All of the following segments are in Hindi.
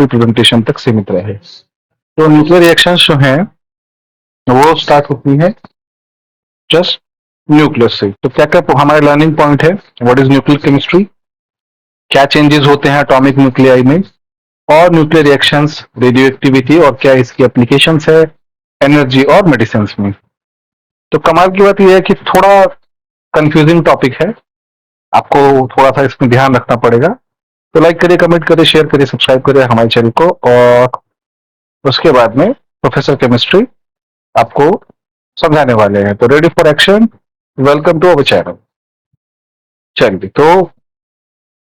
प्रेजेंटेशन तक सीमित रहे। तो न्यूक्लियर रिएक्शंस जो हैं वो स्टार्ट होती है जस्ट न्यूक्लियस से। तो क्या क्या हमारे लर्निंग पॉइंट है, व्हाट इज न्यूक्लियर केमिस्ट्री, क्या चेंजेस होते हैं एटॉमिक न्यूक्लियाई में, और न्यूक्लियर रिएक्शंस, रेडियो एक्टिविटी और क्या इसकी एप्लीकेशंस है एनर्जी और मेडिसिन में। तो कमाल की बात यह है कि थोड़ा कंफ्यूजिंग टॉपिक है, आपको थोड़ा सा इसमें ध्यान रखना पड़ेगा। तो लाइक करिए, कमेंट करिए, शेयर करिए, सब्सक्राइब करिए हमारे चैनल को, और उसके बाद में प्रोफेसर केमिस्ट्री आपको समझाने वाले हैं। तो ready for action, welcome to our channel. चलिए, तो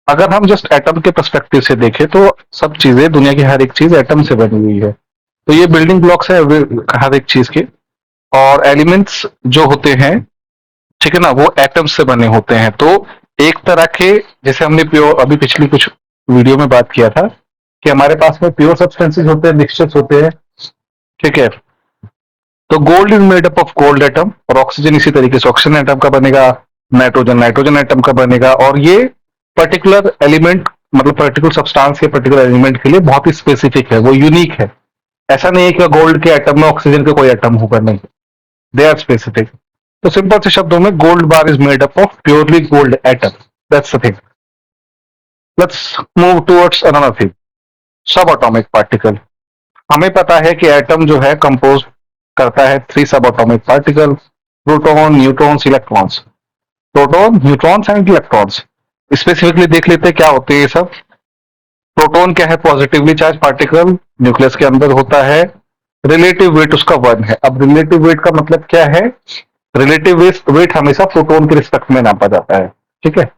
अगर हम जस्ट एटम के पर्सपेक्टिव से देखें तो सब चीजें, दुनिया की हर एक चीज एटम से बनी हुई है। तो ये बिल्डिंग ब्लॉक्स है हर एक चीज के, और एलिमेंट्स जो होते हैं, ठीक है ना, वो एटम से बने होते हैं। तो एक तरह के, जैसे हमने प्योर अभी पिछली कुछ वीडियो में बात किया था कि हमारे पास में प्योर सब्सटेंसेस होते हैं, मिक्सचर्स होते हैं, ठीक है। तो gold is made up of gold atom, और ऑक्सीजन इसी तरीके से ऑक्सीजन एटम का बनेगा, नाइट्रोजन नाइट्रोजन एटम का बनेगा। और ये पर्टिकुलर एलिमेंट, मतलब पर्टिकुलर सब्सटेंस के पर्टिकुलर एलिमेंट के लिए बहुत ही स्पेसिफिक है, वो यूनिक है। ऐसा नहीं है कि गोल्ड के एटम में ऑक्सीजन का कोई एटम होगा, नहीं, दे आर स्पेसिफिक। तो सिंपल से शब्दों में, gold bar is made up of purely gold atom, that's the thing. Let's move towards another thing, सब एटॉमिक पार्टिकल। हमें पता है कि एटम जो है कंपोज करता है 3 सब atomic particle, proton, neutrons, electrons. Proton, neutrons and electrons specifically देख लेते हैं क्या होते हैं ये सब। प्रोटॉन क्या है? पॉजिटिवली चार्ज पार्टिकल, न्यूक्लियस के अंदर होता है, रिलेटिव वेट उसका 1 है। अब रिलेटिव वेट का मतलब क्या है? रिलेटिव वेट हमेशा प्रोटॉन के रिस्पेक्ट में नापा जाता है, ठीक है।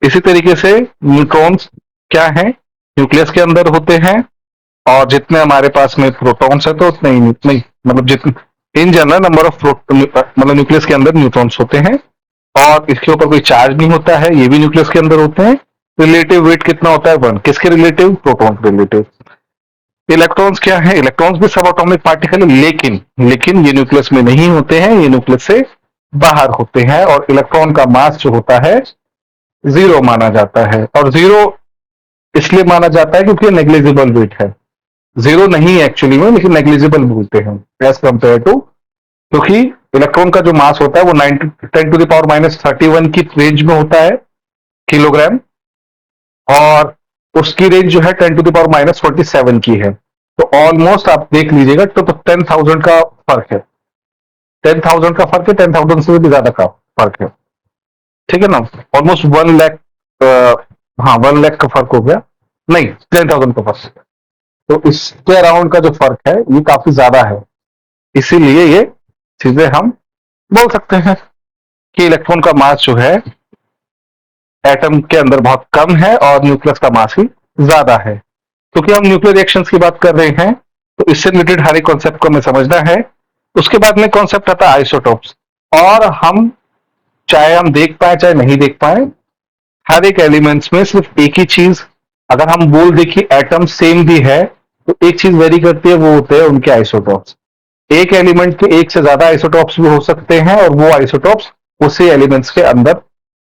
इसी तरीके से न्यूट्रॉन्स क्या है? न्यूक्लियस के अंदर होते हैं, और जितने हमारे पास में प्रोटॉन्स है तो उतने ही, नहीं मतलब जितने इन जनरल नंबर ऑफ मतलब न्यूक्लियस के अंदर न्यूट्रॉन्स होते हैं, और इसके ऊपर कोई चार्ज नहीं होता है, ये भी न्यूक्लियस के अंदर होते हैं। रिलेटिव वेट कितना होता है? 1। किसके रिलेटिव? प्रोटॉन के रिलेटिव। इलेक्ट्रॉन्स क्या है? इलेक्ट्रॉन्स भी सब एटॉमिक पार्टिकल है, लेकिन ये न्यूक्लियस में नहीं होते हैं, ये न्यूक्लियस से बाहर होते हैं। और इलेक्ट्रॉन का मास जो होता है 0 माना जाता है, और 0 इसलिए माना जाता है क्योंकि नेग्लिजिबल वेट है। 0 नहीं है एक्चुअली में, लेकिन नेग्लिजिबल बोलते हैं एज कंपेयर टू, क्योंकि इलेक्ट्रॉन का जो मास होता है वो 10⁻³ की रेंज में होता है, किलोग्राम, और उसकी रेंज जो है 10⁻47 की है। तो ऑलमोस्ट आप देख लीजिएगा तो 10,000 का फर्क है, 10,000 का फर्क है, 10,000 से भी ज्यादा का फर्क है, ठीक है ना। ऑलमोस्ट 1 लाख, हाँ 1 लाख का फर्क हो गया, नहीं 10,000 का फर्क है। तो इसके अराउंड का जो फर्क है ये काफी ज्यादा है, इसीलिए ये चीजें हम बोल सकते हैं कि इलेक्ट्रॉन का मास जो है एटम के अंदर बहुत कम है और न्यूक्लियस का मास ही ज्यादा है। क्योंकि हम न्यूक्लियर रिएक्शंस की बात कर रहे हैं, तो इससे रिलेटेड हर एक कॉन्सेप्ट को हमें समझना है। उसके बाद में कॉन्सेप्ट आता है आइसोटोप्स, और हम चाहे हम देख पाए चाहे नहीं देख पाए, हर एक एलिमेंट्स में सिर्फ एक ही चीज, अगर हम बोल दें कि एटम सेम भी है, तो एक चीज वेरी करती है, वो होते हैं उनके आइसोटोप्स। एक एलिमेंट के एक से ज्यादा आइसोटोप्स भी हो सकते हैं, और वो आइसोटोप्स उसी एलिमेंट्स के अंदर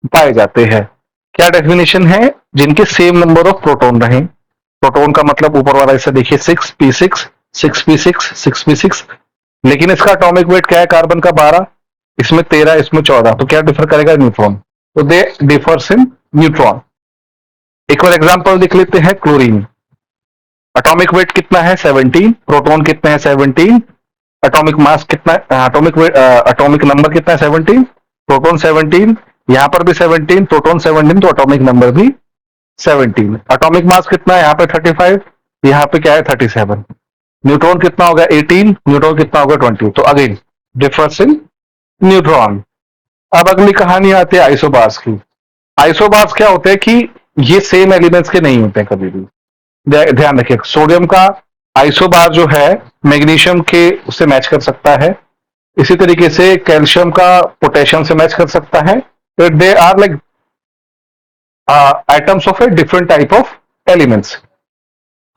पाए जाते हैं। क्या डेफिनेशन है? जिनके सेम नंबर ऑफ प्रोटॉन रहे। प्रोटॉन का मतलब ऊपर वाला ऐसा देखिए 6p6, 6p6, 6p6, लेकिन इसका एटॉमिक वेट क्या है? कार्बन का 12, इसमें 13, इसमें 14। तो क्या डिफर करेगा? न्यूट्रॉन। तो दे डिफर्स इन न्यूट्रॉन। एक और एग्जांपल देख लेते हैं, क्लोरीन। एटॉमिक वेट कितना है? 17। प्रोटॉन कितने हैं? 17। एटॉमिक मास कितना है? एटॉमिक वेट, एटॉमिक नंबर कितना है? 17। प्रोटॉन 17, यहां पर भी 17, प्रोटॉन 17, तो एटॉमिक नंबर भी 17। एटॉमिक मास कितना है? यहाँ पे 35, यहाँ पे क्या है? 37। न्यूट्रॉन कितना होगा? 18, न्यूट्रॉन कितना होगा? 20। तो अगेन डिफरेंस इन न्यूट्रॉन। अब अगली कहानी आती है आइसोबार्स की। आइसोबार्स क्या होते हैं कि ये सेम एलिमेंट्स के नहीं होते हैं कभी भी, ध्यान रखिए। सोडियम का आइसोबार जो है मैग्नीशियम के उससे मैच कर सकता है, इसी तरीके से कैल्शियम का पोटेशियम से मैच कर सकता है। तो they are like atoms of a different type of elements,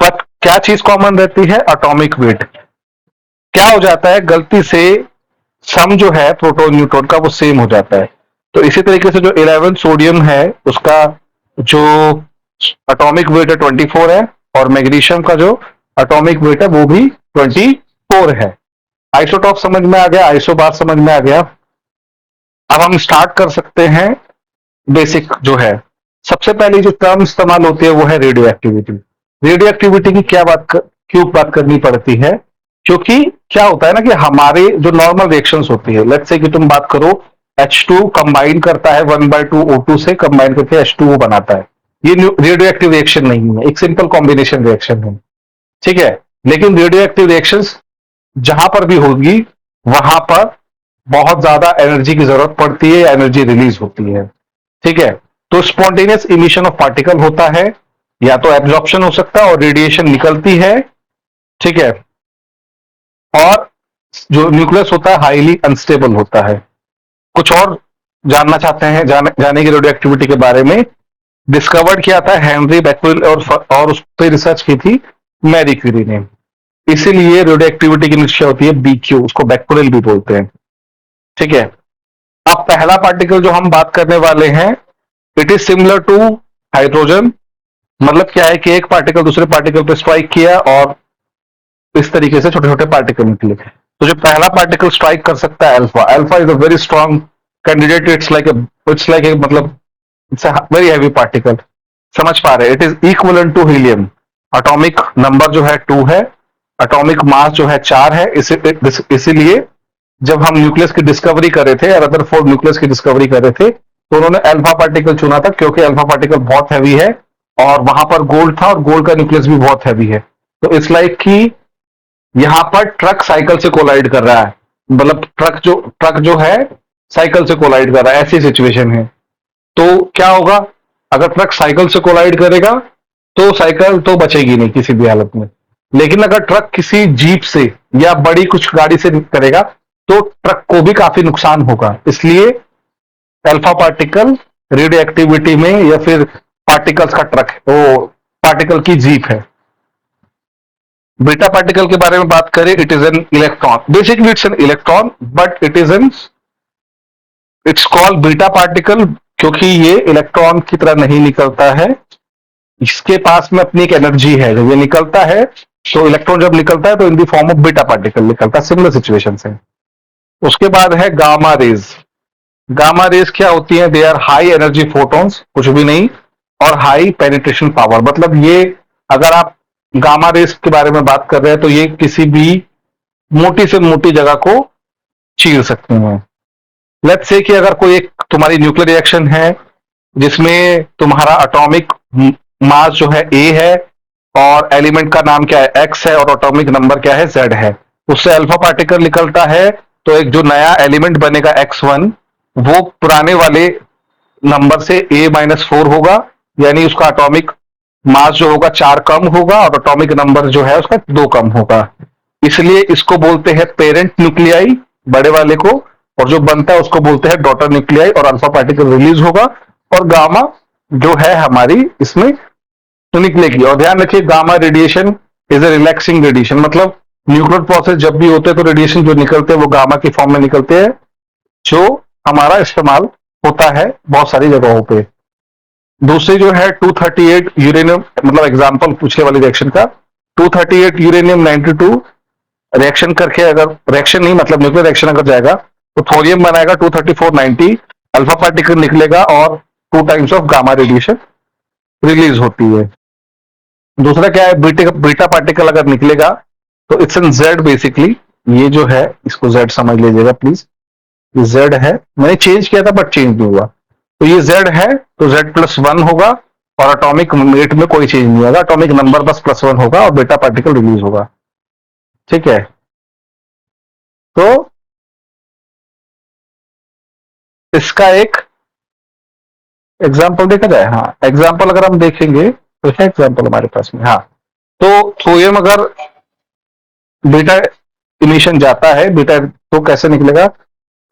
but क्या चीज कॉमन रहती है? Atomic weight. क्या हो जाता है गलती से, सम जो है प्रोटॉन न्यूट्रॉन का वो सेम हो जाता है। तो इसी तरीके से जो 11 सोडियम है उसका जो एटॉमिक वेट है 24 है, और मैग्नीशियम का जो एटॉमिक वेट है वो भी 24 है। आइसोटॉप समझ में आ गया, आइसोबार समझ में आ गया। अब हम स्टार्ट कर सकते हैं बेसिक जो है। सबसे पहली जो टर्म इस्तेमाल होती है वो है रेडियो एक्टिविटी। रेडियो एक्टिविटी की क्यों बात करनी पड़ती है? क्योंकि क्या होता है ना कि हमारे जो नॉर्मल रिएक्शंस होती है, लेट्स से कि तुम बात करो, H2 कंबाइन करता है 1/2 O2 से, कंबाइन करके H2O बनाता है। ये रेडियो एक्टिव रिएक्शन नहीं है, एक सिंपल कॉम्बिनेशन रिएक्शन है, ठीक है। लेकिन रेडियो एक्टिव रिएक्शंस जहां पर भी होगी वहां पर बहुत ज्यादा एनर्जी की जरूरत पड़ती है, एनर्जी रिलीज होती है, ठीक है। तो स्पॉन्टेनियस इमिशन ऑफ पार्टिकल होता है, या तो एब्जॉर्प्शन हो सकता है और रेडिएशन निकलती है, ठीक है। और जो न्यूक्लियस होता है हाईली अनस्टेबल होता है। कुछ और जानना चाहते हैं, जानेंगे रेडियो एक्टिविटी के बारे में। डिस्कवर्ड किया था हेनरी बैक्वेल और उस पर रिसर्च की थी मैरी क्यूरी ने। इसीलिए रेडियो एक्टिविटी की निश्चय होती है BQ, उसको बैक्वेल भी बोलते हैं, ठीक है। अब पहला पार्टिकल जो हम बात करने वाले हैं, it is similar to hydrogen. मतलब क्या है कि एक पार्टिकल दूसरे पार्टिकल पर स्ट्राइक किया और इस तरीके से छोटे छोटे पार्टिकल निकले। तो जो पहला पार्टिकल स्ट्राइक कर सकता है alpha, alpha is a very strong candidate. It's like a मतलब इट्स वेरी हैवी पार्टिकल। समझ पा रहे? It is equivalent to helium. Atomic number जो है 2 है, एटॉमिक मास जो है 4 है। इसीलिए जब हम न्यूक्लियस की डिस्कवरी कर रहे थे, रदरफोर्ड न्यूक्लियस की डिस्कवरी कर रहे थे, तो उन्होंने अल्फा पार्टिकल चुना था, क्योंकि अल्फा पार्टिकल बहुत हैवी है और वहां पर गोल्ड था और गोल्ड का न्यूक्लियस भी बहुत हैवी है। तो इट्स लाइक कि यहां पर ट्रक साइकिल से कोलाइड कर रहा है, मतलब ट्रक जो है साइकिल से कोलाइड कर रहा है, ऐसी सिचुएशन है। तो क्या होगा? अगर ट्रक साइकिल से कोलाइड करेगा तो साइकिल तो बचेगी नहीं किसी भी हालत में। लेकिन अगर ट्रक किसी जीप से या बड़ी कुछ गाड़ी से करेगा तो ट्रक को भी काफी नुकसान होगा। इसलिए अल्फा पार्टिकल रेडियो एक्टिविटी में, या फिर पार्टिकल्स का ट्रक है, वो पार्टिकल की जीप है। बीटा पार्टिकल के बारे में बात करें, it is an electron. Basically it's an electron, but it's called beta particle क्योंकि ये इलेक्ट्रॉन की तरह नहीं निकलता है। इसके पास में अपनी एक एनर्जी है। जब ये निकलता है तो इलेक्ट्रॉन जब निकलता है तो in the form of beta particle निकलता है। सिमिलर सिचुएशन है। उसके बाद है गामा रेज। गामा रेज क्या होती है? They are high energy photons, कुछ भी नहीं, और हाई पेनिट्रेशन पावर। मतलब ये, अगर आप गामा रेज के बारे में बात कर रहे हैं तो ये किसी भी मोटी से मोटी जगह को चीर सकते हैं। लेट्स से कि अगर कोई एक तुम्हारी न्यूक्लियर रिएक्शन है जिसमें तुम्हारा एटॉमिक मास जो है A है और एलिमेंट का नाम क्या है X है और एटॉमिक नंबर क्या है Z है, उससे अल्फा पार्टिकल निकलता है, तो एक जो नया एलिमेंट बनेगा X1, वो पुराने वाले नंबर से A-4 होगा, यानी उसका एटॉमिक मास जो होगा 4 कम होगा और एटॉमिक नंबर जो है उसका 2 कम होगा। इसलिए इसको बोलते हैं पेरेंट न्यूक्लियाई, बड़े वाले को, और जो बनता है उसको बोलते हैं डॉटर न्यूक्लियाई, और अल्फा पार्टिकल रिलीज होगा और गामा जो है हमारी इसमें तो निकलेगी। और ध्यान रखिए, gamma radiation is a relaxing radiation. मतलब न्यूक्लियर प्रोसेस जब भी होते हैं तो रेडिएशन जो निकलते हैं वो गामा की फॉर्म में निकलते हैं, जो हमारा इस्तेमाल होता है बहुत सारी जगहों पे। दूसरी जो है 238 यूरेनियम, मतलब एग्जांपल पूछने वाली रिएक्शन का, 238 यूरेनियम 92 रिएक्शन करके, अगर रिएक्शन नहीं मतलब न्यूक्लियर रिएक्शन अगर जाएगा तो थोरियम बनाएगा 23490, अल्फा पार्टिकल निकलेगा और 2 times of gamma radiation release होती है। दूसरा क्या है? बीटा पार्टिकल अगर निकलेगा तो इट्स एन जेड बेसिकली। ये जो है इसको जेड समझ लीजिएगा प्लीज। ये जेड है, मैंने चेंज किया था बट चेंज नहीं हुआ। तो ये जेड है तो Z+1 होगा और एटॉमिक वेट में कोई चेंज नहीं होगा, एटॉमिक नंबर बस +1 होगा और बीटा पार्टिकल रिलीज होगा, ठीक है। तो इसका एक एग्जाम्पल देखा जाए। हाँ, एग्जाम्पल अगर हम देखेंगे तो है एग्जाम्पल हमारे पास में। हाँ, तो थोरियम अगर बीटा इमिशन जाता है, बीटा तो कैसे निकलेगा?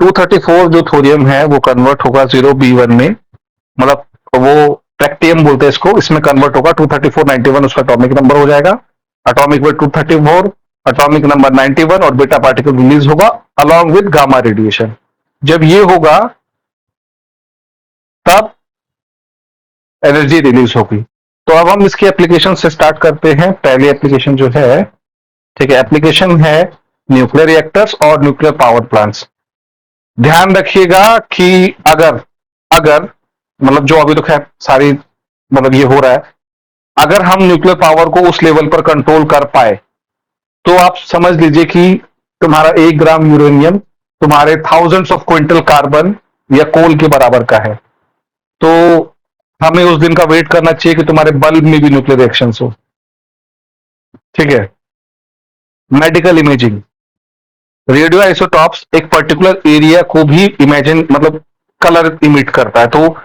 234 जो थोरियम है वो कन्वर्ट होगा 0B1 में, मतलब वो ट्रैक्टियम बोलते हैं इसको, इसमें कन्वर्ट होगा 23491, उसका एटॉमिक नंबर हो जाएगा। एटॉमिक वेट 234, एटॉमिक नंबर 91, और बीटा पार्टिकल रिलीज होगा अलॉन्ग विद गामा रेडिएशन। जब ये होगा तब एनर्जी रिलीज होगी। तो अब हम इसकी एप्लीकेशन से स्टार्ट करते हैं। पहली एप्लीकेशन जो है, ठीक है, एप्लीकेशन है न्यूक्लियर रिएक्टर्स और न्यूक्लियर पावर प्लांट्स। ध्यान रखिएगा कि अगर अगर मतलब जो अभी तो खैर सारी मतलब ये हो रहा है, अगर हम न्यूक्लियर पावर को उस लेवल पर कंट्रोल कर पाए तो आप समझ लीजिए कि तुम्हारा 1 ग्राम यूरेनियम तुम्हारे थाउजेंड्स ऑफ क्विंटल कार्बन या कोल के बराबर का है। तो हमें उस दिन का वेट करना चाहिए कि तुम्हारे बल्ब में भी न्यूक्लियर रिएक्शन हो। ठीक है। मेडिकल इमेजिंग, रेडियो आइसोटॉप्स एक पर्टिकुलर एरिया को भी इमेजिन मतलब कलर इमिट करता है। तो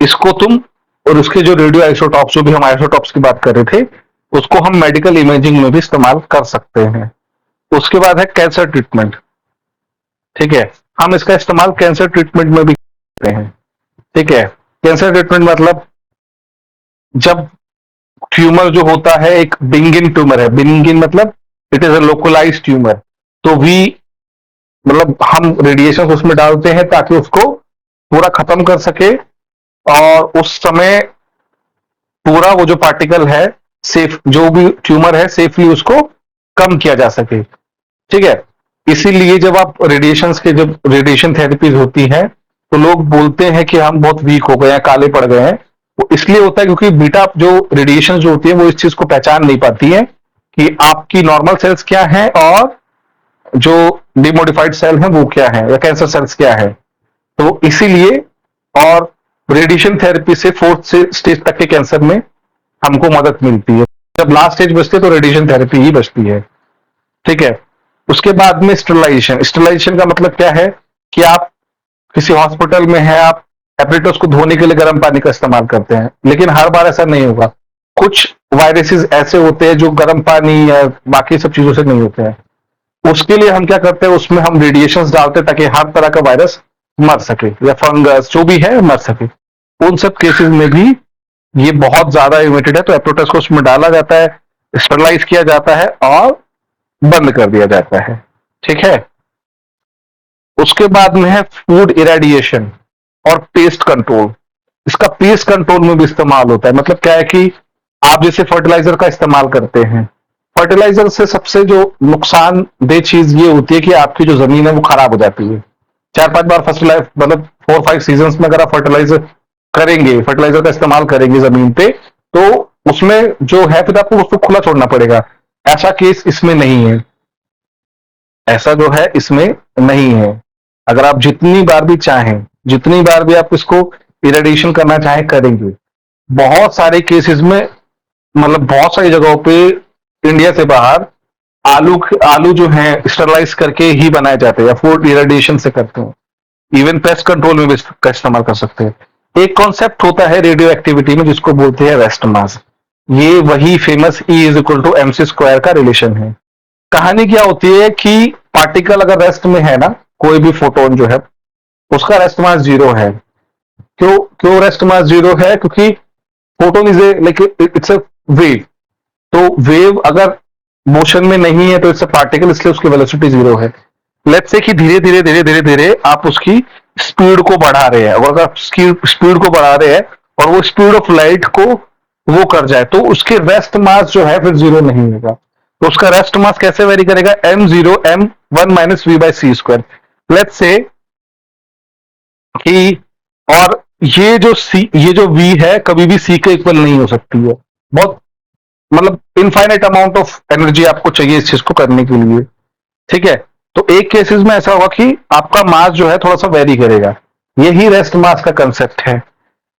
इसको तुम और उसके जो रेडियो आइसोटॉप्स, जो भी हम आइसोटॉप्स की बात कर रहे थे, उसको हम मेडिकल इमेजिंग में भी इस्तेमाल कर सकते हैं। उसके बाद है कैंसर ट्रीटमेंट। ठीक है, हम इसका इस्तेमाल कैंसर ट्रीटमेंट में भी करते हैं। ठीक है, कैंसर ट्रीटमेंट मतलब जब ट्यूमर जो होता है एक बिंगिन ट्यूमर है, बिंगिन मतलब it is a localise tumour, तो वी मतलब हम रेडिएशन उसमें डालते हैं ताकि उसको पूरा खत्म कर सके और उस समय पूरा वो जो पार्टिकल है, सेफ जो भी ट्यूमर है सेफली उसको कम किया जा सके। ठीक है, इसीलिए जब आप रेडिएशन के जब रेडिएशन थेरेपीज होती है तो लोग बोलते हैं कि हम बहुत वीक हो गए हैं, काले पड़ गए हैं। वो इसलिए होता है क्योंकि बीटा जो रेडिएशन जो होती है वो इस चीज को पहचान नहीं पाती है कि आपकी नॉर्मल सेल्स क्या है और जो डिमोडिफाइड सेल है वो क्या है या कैंसर सेल्स क्या है। तो इसीलिए और रेडिएशन थेरेपी से फोर्थ से स्टेज तक के कैंसर में हमको मदद मिलती है। जब लास्ट स्टेज बचती है तो रेडिएशन थेरेपी ही बचती है। ठीक है, उसके बाद में स्टरलाइजेशन। स्टरलाइजेशन का मतलब क्या है कि आप किसी हॉस्पिटल में है, आप एपरेटर्स को धोने के लिए गर्म पानी का इस्तेमाल करते हैं, लेकिन हर बार ऐसा नहीं होगा। कुछ वायरसेस ऐसे होते हैं जो गर्म पानी या बाकी सब चीजों से नहीं होते हैं। उसके लिए हम क्या करते हैं, उसमें हम रेडिएशंस डालते हैं ताकि हर तरह का वायरस मर सके या फंगस जो भी है मर सके। उन सब केसेस में भी ये बहुत ज्यादा इमिटेड है, तो एप्रोटस को उसमें डाला जाता है, स्टरलाइज किया जाता है और बंद कर दिया जाता है। ठीक है, उसके बाद में है फूड इरेडिएशन और पेस्ट कंट्रोल। इसका पेस्ट कंट्रोल में भी इस्तेमाल होता है। मतलब क्या है कि आप जैसे फर्टिलाइजर का इस्तेमाल करते हैं, फर्टिलाइजर से सबसे जो नुकसानदेह चीज ये होती है कि आपकी जो जमीन है वो खराब हो जाती है। 4-5 बार फर्टिलाइज मतलब 4-5 सीजन में अगर आप फर्टिलाइजर करेंगे, फर्टिलाइजर का इस्तेमाल करेंगे जमीन पे, तो उसमें जो है फिर आपको उसको खुला छोड़ना पड़ेगा। ऐसा केस इसमें नहीं है, ऐसा जो है इसमें नहीं है। अगर आप जितनी बार भी चाहें, जितनी बार भी आप इसको इरेडिएशन करना चाहें करेंगे। बहुत सारे केसेस में मतलब बहुत सारी जगहों पे इंडिया से बाहर आलू जो है स्टरलाइज करके ही बनाए जाते हैं या फूड इरेडिएशन से करते हैं। इवन पेस्ट कंट्रोल में भी इसका इस्तेमाल कर सकते हैं। एक कॉन्सेप्ट होता है रेडियो एक्टिविटी में जिसको बोलते हैं रेस्ट मास। ये वही famous E is equal to MC square का रिलेशन है। कहानी क्या होती है कि पार्टिकल अगर रेस्ट में है ना, कोई भी फोटोन जो है उसका रेस्ट मास जीरो है। क्यों क्यों रेस्ट मास जीरो है? क्योंकि photon is a like it's a wave. तो वेव अगर मोशन में नहीं है तो इट्स अ पार्टिकल, इसलिए उसकी वेलोसिटी जीरो है। लेट्स से कि धीरे धीरे धीरे धीरे धीरे आप उसकी स्पीड को बढ़ा रहे हैं, और अगर आप स्पीड को बढ़ा रहे हैं और वो स्पीड ऑफ लाइट को वो कर जाए तो उसके रेस्ट मास जो है फिर जीरो नहीं होगा। तो उसका रेस्ट मास कैसे वेरी करेगा? m0 m1 - v/c²। Let's say कि और ये जो v है कभी भी c के इक्वल नहीं हो सकती है। बहुत मतलब इनफाइनाइट अमाउंट ऑफ एनर्जी आपको चाहिए इस चीज को करने के लिए। ठीक है, तो एक केसेस में ऐसा होगा कि आपका मास जो है थोड़ा सा वेरी करेगा। यही रेस्ट मास का कंसेप्ट है।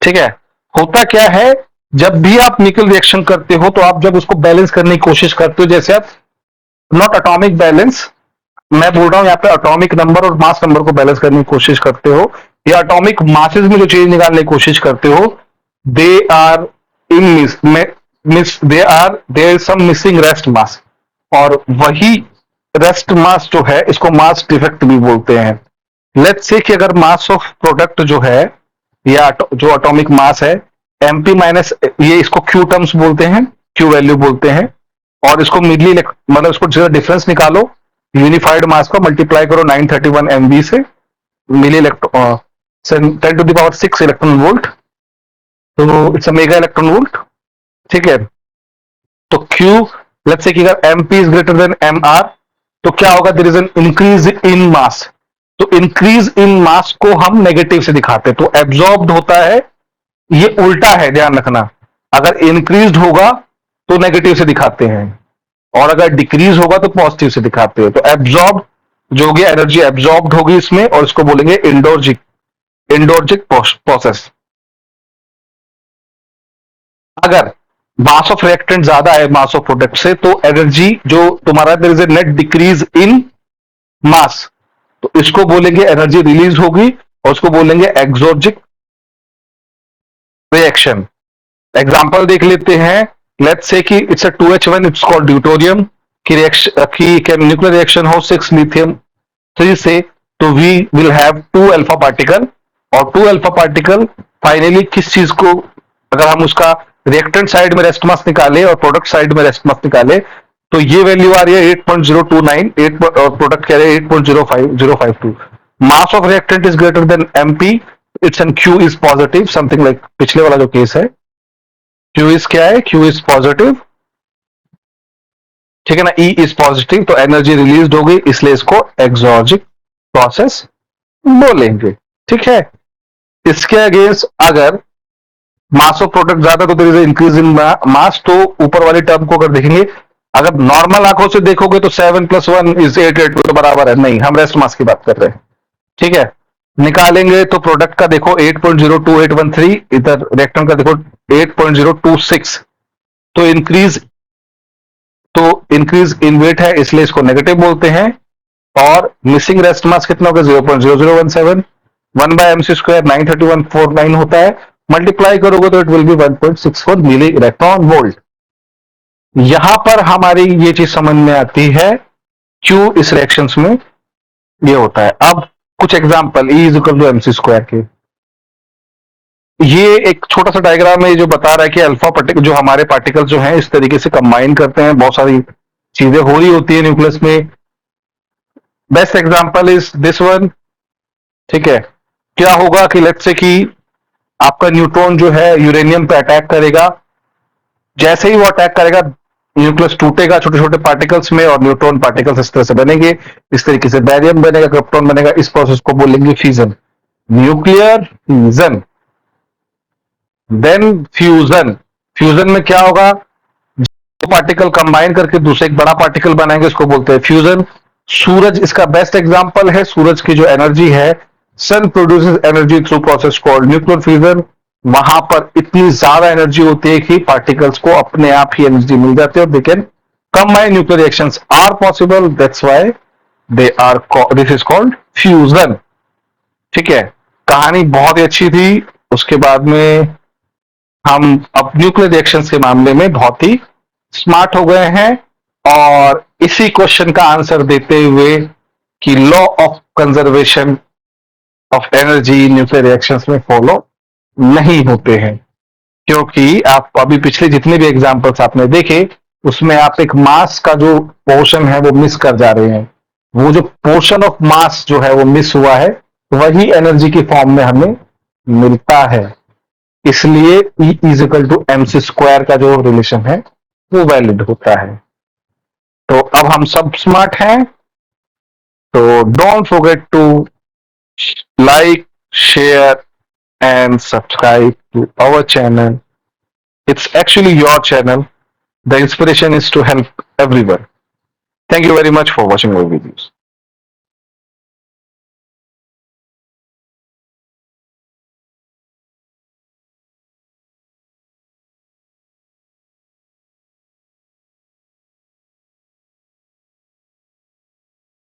ठीक है, होता क्या है, जब भी आप निकल रिएक्शन करते हो तो आप जब उसको बैलेंस करने की कोशिश करते हो, जैसे आप नॉट एटॉमिक बैलेंस, मैं बोल रहा हूं यहाँ पे एटॉमिक नंबर और मास नंबर को बैलेंस करने की कोशिश करते हो या एटॉमिक मासेस में जो चेंज निकालने की कोशिश करते हो, they are in miss they are there some missing rest mass. और वही रेस्ट मास जो है इसको मास डिफेक्ट भी बोलते हैं। लेट्स से कि अगर मास ऑफ प्रोडक्ट जो है या जो एटॉमिक मास है एमपी माइनस, ये इसको क्यू टर्म्स बोलते हैं, क्यू वैल्यू बोलते हैं। और इसको मिडली मतलब इसको जो डिफरेंस निकालो, यूनिफाइड मास को मल्टीप्लाई करो 931 एमबी से, मिली इलेक्ट्रॉन 10⁶ इलेक्ट्रॉन वोल्ट, तो it's a mega electron volt. ठीक है, तो Q, लेट्स से कि अगर MP is greater than MR, तो क्या होगा, there is an increase in mass. तो इंक्रीज इन मास को हम नेगेटिव से दिखाते हैं, तो एब्जॉर्ब्ड होता है, ये उल्टा है, ध्यान रखना। अगर इंक्रीज होगा तो नेगेटिव से दिखाते हैं, और अगर डिक्रीज होगा तो पॉजिटिव से दिखाते हैं। तो एब्जॉर्ब जो होगी, एनर्जी एब्जॉर्ब्ड होगी इसमें, और इसको बोलेंगे इंडोर्जिक, इंडोर्जिक प्रोसेस। अगर मास ऑफ रिएक्टेंट ज्यादा है मास ऑफ प्रोडक्ट से, तो एनर्जी जो तुम्हारा, there is a net decrease in mass, तो इसको बोलेंगे एनर्जी रिलीज होगी, और उसको बोलेंगे एक्सोर्जिक रिएक्शन। एग्जांपल देख लेते हैं। लेट्स से कि it's a 2H1, it's called deuterium की रिएक्शन, की न्यूक्लियर रिएक्शन हो 6 लिथियम 3 से, तो we will have 2 alpha particle, और 2 अल्फा पार्टिकल फाइनली किस चीज को, अगर हम उसका रिएक्टेंट साइड में रेस्ट मास निकाले और प्रोडक्ट साइड में रेस्ट मास निकाले, तो ये वैल्यू आ रही है 8.029, 8 और प्रोडक्ट कह रहे हैं 8.05052। Mass of reactant is greater then MP, it's and Q is positive, something like पिछले वाला जो केस है। Q इज क्या है, Q इज पॉजिटिव, ठीक है ना, E इज पॉजिटिव, तो एनर्जी रिलीज होगी, इसलिए इसको एक्सोर्जिक प्रोसेस बोलेंगे। ठीक है, इसके अगेंस्ट अगर मास ऑफ प्रोडक्ट ज्यादा, तो there is increase in mass, तो ऊपर वाली टर्म को अगर देखेंगे, अगर नॉर्मल आंखों से देखोगे तो 7 + 1 = 8, तो बराबर है, नहीं, हम रेस्ट मास की बात कर रहे हैं। ठीक है, निकालेंगे तो प्रोडक्ट का देखो 8.02813, इधर रिएक्टेंट का देखो 8.026, तो इंक्रीज इन वेट है, इसलिए इसको नेगेटिव बोलते हैं। और मिसिंग रेस्ट मास कितना होगा, 0.0017, 1/mc² 93149 होता है, मल्टीप्लाई करोगे तो it will be 1.64 milli electron volt. यहां पर हमारी ये चीज समझ में आती है, क्यों इस रिएक्शंस में ये होता है। अब कुछ एग्जांपल, E = mc² के, ये एक छोटा सा डायग्राम है जो बता रहा है कि अल्फा पार्टिकल, जो हमारे पार्टिकल जो हैं, इस तरीके से कंबाइन करते हैं, बहुत सारी चीजें हो रही होती है न्यूक्लियस में। Best example is this one. ठीक है, क्या होगा कि लेट्स से कि आपका न्यूट्रॉन जो है यूरेनियम पे अटैक करेगा, जैसे ही वो अटैक करेगा न्यूक्लियस टूटेगा छोटे छोटे पार्टिकल्स में, और न्यूट्रॉन पार्टिकल्स इस तरह से बनेंगे, इस तरीके से बैरियम बनेगा, क्रिप्टॉन बनेगा, इस प्रोसेस को बोलेंगे fusion, nuclear fusion. Then fusion, fusion में क्या होगा, दो पार्टिकल कंबाइन करके दूसरे एक बड़ा पार्टिकल बनाएंगे, इसको बोलते हैं फ्यूजन। सूरज इसका बेस्ट एग्जांपल है। सूरज की जो एनर्जी है, sun produces energy through process called nuclear fusion. वहां पर इतनी ज्यादा एनर्जी होती है कि पार्टिकल्स को अपने आप ही एनर्जी मिल जाती है, और they can combine, nuclear reactions are possible, that's why they are, this is called fusion. ठीक है, कहानी बहुत ही अच्छी थी। उसके बाद में हम अब न्यूक्लियर रिएक्शंस के मामले में बहुत ही स्मार्ट हो गए हैं, और इसी क्वेश्चन का आंसर देते हुए कि law of conservation of energy nuclear reactions में फॉलो नहीं होते हैं, क्योंकि आप अभी पिछले जितने भी एग्जांपल्स आपने देखे, उसमें आप एक मास का जो पोर्शन है वो मिस कर जा रहे हैं। वो जो पोर्शन ऑफ मास जो है वो मिस हुआ है, वही एनर्जी की फॉर्म में हमें मिलता है। इसलिए E = mc² का जो रिलेशन है वो वैलिड होता है। तो अब हम सब स्मार्ट हैं, तो don't forget to like, share and subscribe to our channel. It's actually your channel. The inspiration is to help everyone. Thank you very much for watching our videos.